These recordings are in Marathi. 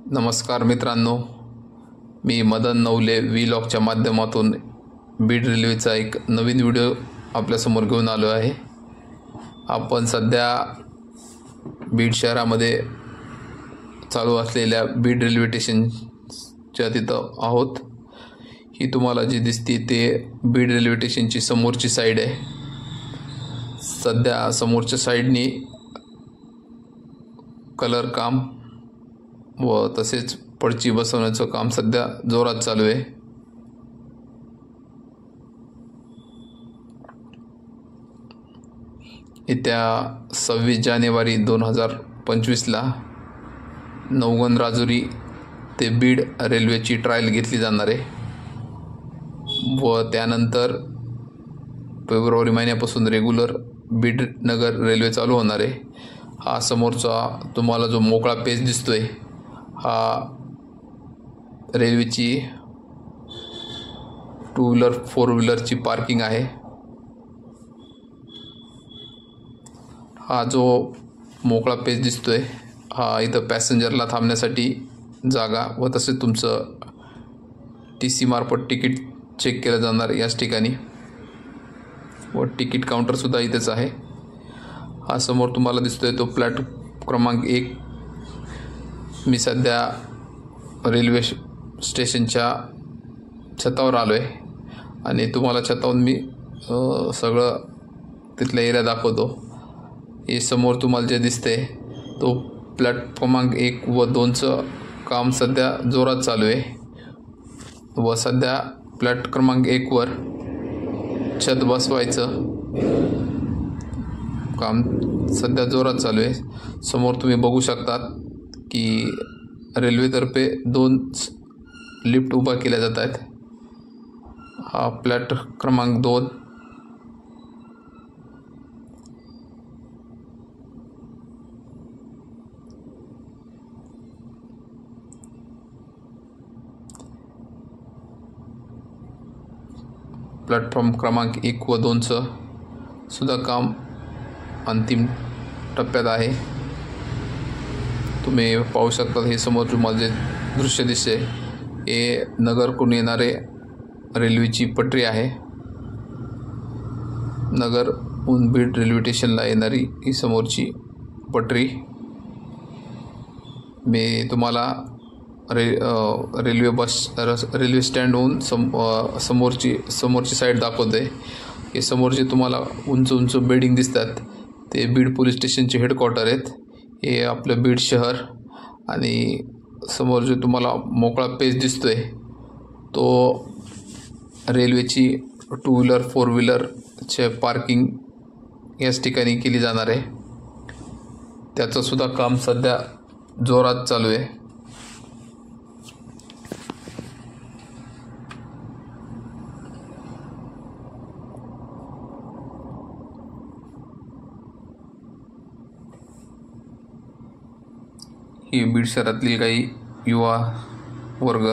नमस्कार मित्रांनो, मी मदन नवले व्लॉगच्या माध्यमातून बीड रेल्वेचा एक नवीन व्हिडिओ आपल्यासमोर घेऊन आलो आहे। आपण सध्या बीड शहरामध्ये चालू असलेल्या बीड रेल्वे स्टेशनच्या तिथं आहोत। ही तुम्हाला जी दिसते ते बीड रेल्वे स्टेशनची समोरची साईड आहे। सध्या समोरच्या साईडनी कलर काम व तसेच पडची बसवण्याचं काम सध्या जोरात चालू आहे। येत्या 26 जानेवारी 2025ला नवगण राजुरी ते बीड रेल्वेची ट्रायल घेतली जाणार आहे व त्यानंतर फेब्रुवारी महिन्यापासून रेग्युलर बीड नगर रेल्वे चालू होणार आहे। हा समोरचा तुम्हाला जो मोकळा पेज दिसतोय हा रेल्वेची 2 व्हीलर 4 व्हीलरची पार्किंग आहे। हा जो मोकळा पेज दिसतोय हा इथं पॅसेंजरला थांबण्यासाठी जागा व तसेच तुमचं TC मार्फत तिकीट चेक केलं जाणार याच ठिकाणी व तिकीट काउंटरसुद्धा इथेच आहे। हा समोर तुम्हाला दिसतोय तो प्लॅटफॉर्म क्रमांक 1। मी सध्या रेल्वे स्टेशनच्या छतावर आलो आहे आणि तुम्हाला छतावरून मी सगळं तिथला एरिया दाखवतो। हे समोर तुम्हाला जे दिसते तो प्लॅटफॉर्म क्रमांक 1 व 2चं काम सध्या जोरात चालू आहे व सध्या प्लॅट क्रमांक 1 वर छत बसवायचं काम सध्या जोरात चालू आहे। समोर तुम्ही बघू शकतात की रेल्वेतर्फे 2 लिफ्ट उभा केल्या जात आहेत। हा प्लॅट क्रमांक 2 प्लॅटफॉर्म क्रमांक 1 व 2चं सुद्धा काम अंतिम टप्प्यात आहे। तुम्ही पाहू शकता हे समोर तुम्हाला जे दृश्य दिसते हे नगरकडून येणारे रेल्वेची पटरी आहे। नगरहून बीड रेल्वे स्टेशनला येणारी ही समोरची पटरी। मी तुम्हाला रेल्वे स्टँडहून समोरची साईड दाखवते। हे समोरचे तुम्हाला उंच उंच बिल्डिंग दिसतात ते बीड पोलीस स्टेशनचे हेडक्वार्टर आहेत। हे आपलं बीड शहर आणि समोर जो तुम्हाला मोकळा पेज दिसतोय तो रेल्वेची 2 व्हीलर 4 व्हीलरचे पार्किंग याच ठिकाणी केली जाणार आहे। त्याचं सुद्धा काम सध्या जोरात चालू आहे। ही बीड शहरातील काही युवा वर्ग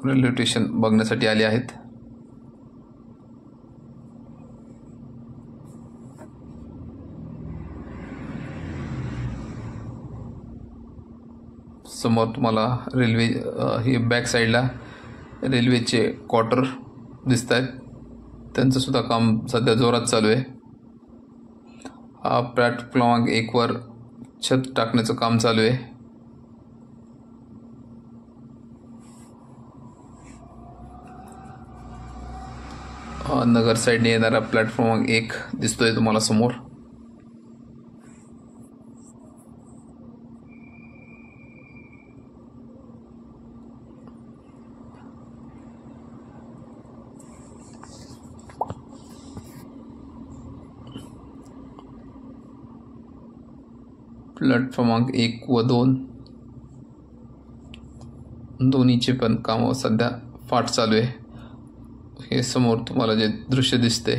रेल्वे स्टेशन बघण्यासाठी आले आहेत। समोर तुम्हाला रेल्वे ही बॅक साईडला रेल्वेचे क्वार्टर दिसत आहेत, त्यांचं सुद्धा काम सध्या जोरात चालू आहे। हा प्लॅटफॉर्म क्रमांक 1 वर छत टाकण्याचं काम चालू आहे। नगर साईडने येणारा प्लॅटफॉर्म 1 दिसतोय तुम्हाला समोर। प्लॅटफॉर्म 1 व 2 दोन्हीचे पण काम सध्या फाट चालू आहे। हे समोर तुम्हाला जे दृश्य दिसते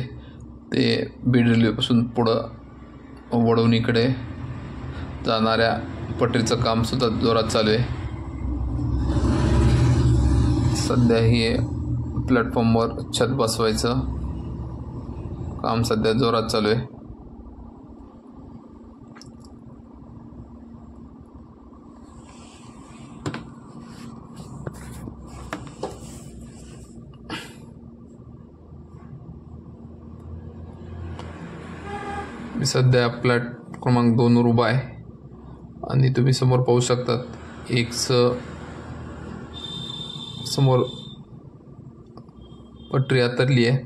ते बीड रेल्वेपासून पुढं वडवणीकडे जाणाऱ्या पटरीचं काम सुद्धा जोरात चालू आहे। सध्या हे प्लॅटफॉर्मवर छत बसवायचं काम सध्या जोरात चालू आहे। मी सध्या प्लॅट क्रमांक 2 वर उभा आहे आणि तुम्ही समोर पाहू शकतात एक समोर पटरी आतरली आहे.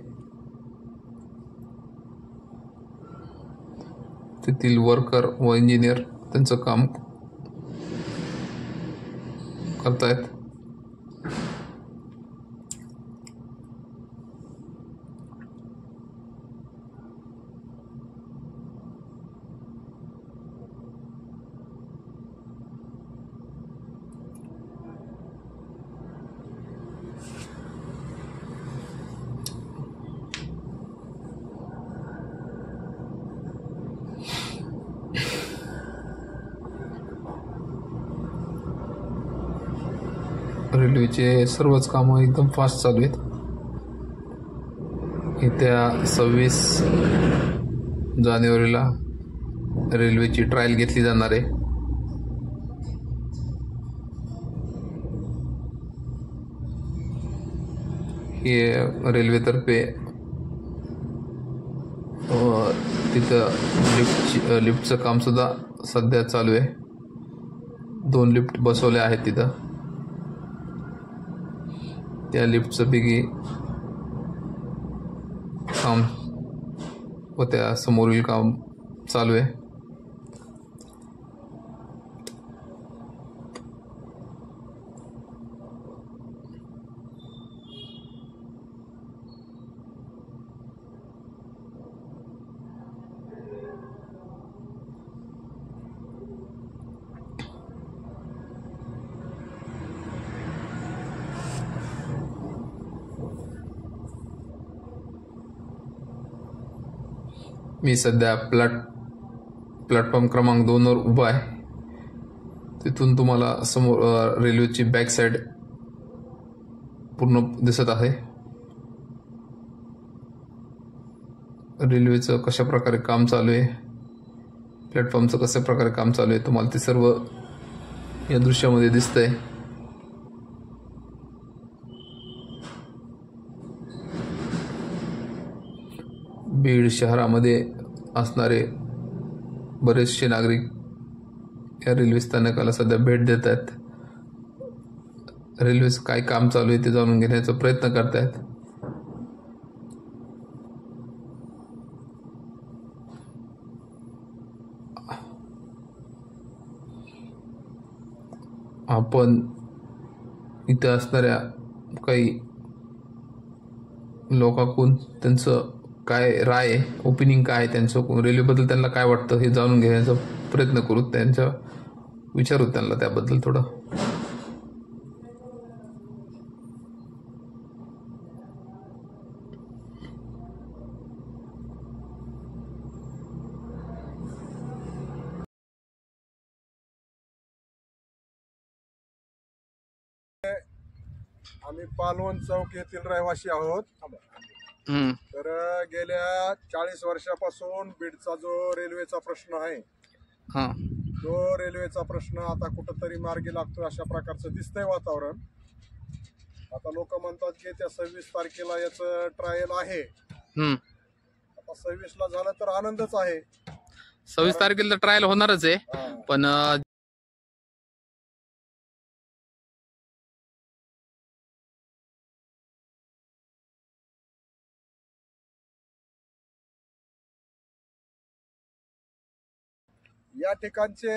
तेथील वर्कर व इंजिनियर त्यांचं काम करतायत. रेल्वेचे सर्वच कामं एकदम फास्ट चालू आहेत. येत्या 26 जानेवारीला रेल्वेची ट्रायल घेतली जाणार आहे. हे रेल्वेतर्फे तिथं लिफ्टचं काम सुद्धा सध्या चालू आहे. 2 लिफ्ट बसवले आहेत तिथं. त्या लिफ्टचं पैकी काम व त्या समोरील काम चालू आहे. मी सध्या प्लॅटफॉर्म क्रमांक 2 वर उभा आहे. तिथून तुम्हाला समोर रेल्वेची बॅक साईड पूर्ण दिसत आहे. रेल्वेचं कशा प्रकारे काम चालू आहे, प्लॅटफॉर्मचं कशा प्रकारे काम चालू आहे तुम्हाला ते सर्व या दृश्यामध्ये दिसतंय. बीड शहरामध्ये असणारे बरेचसे नागरिक या रेल्वे स्थानकाला सध्या भेट देत आहेत. रेल्वेचं काय काम चालू आहे ते जाणून घेण्याचा प्रयत्न करत आहेत. आपण इथं असणाऱ्या काही लोकांकडून त्यांचं काय राय आहे, ओपिनियन काय आहे त्यांचं, रेल्वेबद्दल त्यांना काय वाटतं हे जाणून घेण्याचा प्रयत्न करू. त्यांच्या विचारू त्यांना त्याबद्दल थोडं. आम्ही पालवण चौक येथील रहिवासी आहोत. तर गेल्या 40 वर्षापासून बीडचा जो रेल्वेचा प्रश्न आहे तो रेल्वेचा प्रश्न आता कुठंतरी मार्गी लागतो अशा प्रकारचं दिसतंय वातावरण. आता लोक म्हणतात की त्या 26 तारखेला याचं ट्रायल आहे. आता 26 ला झालं तर आनंदच आहे. 26 तारखेला ट्रायल होणारच आहे, पण या ठिकाणचे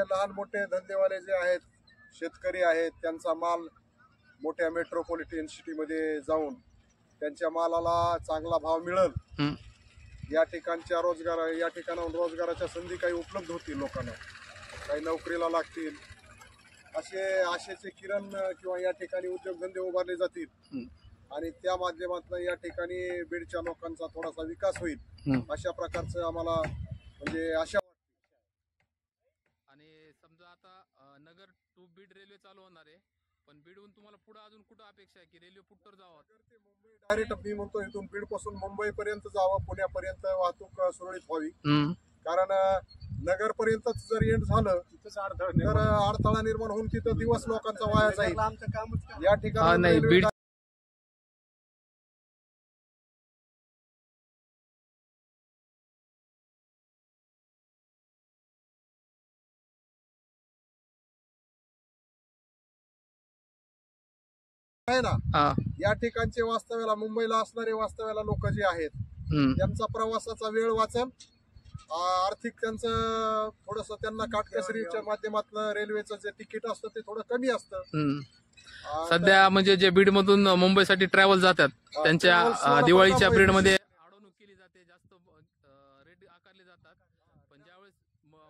लहान मोठे धंदेवाले जे आहेत, शेतकरी आहेत, त्यांचा माल मोठ्या मेट्रोपॉलिटन सिटीमध्ये जाऊन त्यांच्या मालाला चांगला भाव मिळेल, या ठिकाणच्या या ठिकाणाहून रोजगाराच्या संधी काही उपलब्ध होतील, लोकांना काही नोकरीला लागतील, असे आशेचे किरण किंवा या ठिकाणी उद्योगधंदे उभारले जातील आणि त्या माध्यमातून या ठिकाणी बीडच्या लोकांचा थोडासा विकास होईल अशा प्रकारचं आम्हाला म्हणजे आशा. आणि समजा आता नगर टू बीड रेल्वे चालू होणार आहे, पण बीडहून तुम्हाला पुढे अजून कुठं अपेक्षा आहे की रेल्वे कुठं जावं? डायरेक्ट मी म्हणतो इथून बीड पासून मुंबई पर्यंत जावं, पुण्यापर्यंत वाहतूक सुरळीत व्हावी. कारण नगर पर्यंत जर एंड झालं तर अडथळा निर्माण होऊन तिथं दिवस लोकांचा वाया जाईल. या ठिकाणी आहे ना, हा. या ठिकाणचे वास्तव्याला मुंबईला असणारे वास्तव्याला लोक जे आहेत त्यांचा प्रवासाचा वेळ वाचन, आर्थिक त्यांचं थोडस त्यांना काटकसरीच्या माध्यमातून रेल्वेचं जे तिकीट असतं ते थोडं कमी असतं. सध्या म्हणजे जे बीड मधून मुंबईसाठी ट्रॅव्हल जातात त्यांच्या दिवाळीच्या पिरियड मध्ये अडवणूक केली जाते, जास्त रेट आकारले जातात. पण ज्यावेळेस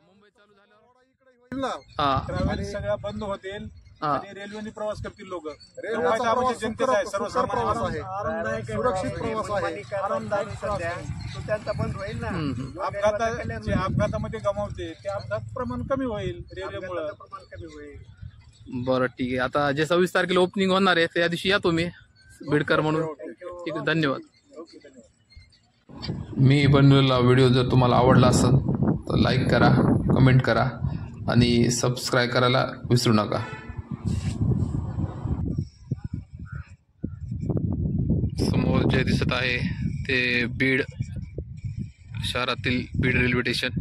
मुंबई चालू झाल्यावर ट्रॅव्हल सगळ्या बंद होतील आणि रेल्वेने प्रवास करतील लोक. रेल्वेचा प्रवास सुखकर प्रवास आहे, सुरक्षित प्रवास आहे, त्यांचा बंद होईल ना. अपघातामध्ये गमावते ते अपघात प्रमाण कमी होईल रेल्वेमुळे. प्रमाण कमी होईल. बरं, ठीक आहे. आता जे 26 तारखेला ओपनिंग होणार आहे त्या दिवशी या तुम्ही बीडकर म्हणून. ठीक आहे, धन्यवाद. मी बनवलेला व्हिडिओ जर तुम्हाला आवडला असेल तर लाईक करा, कमेंट करा आणि सबस्क्राईब करायला विसरू नका. समोर जे दिसत आहे ते बीड शहरातील बीड रेल्वे स्टेशन.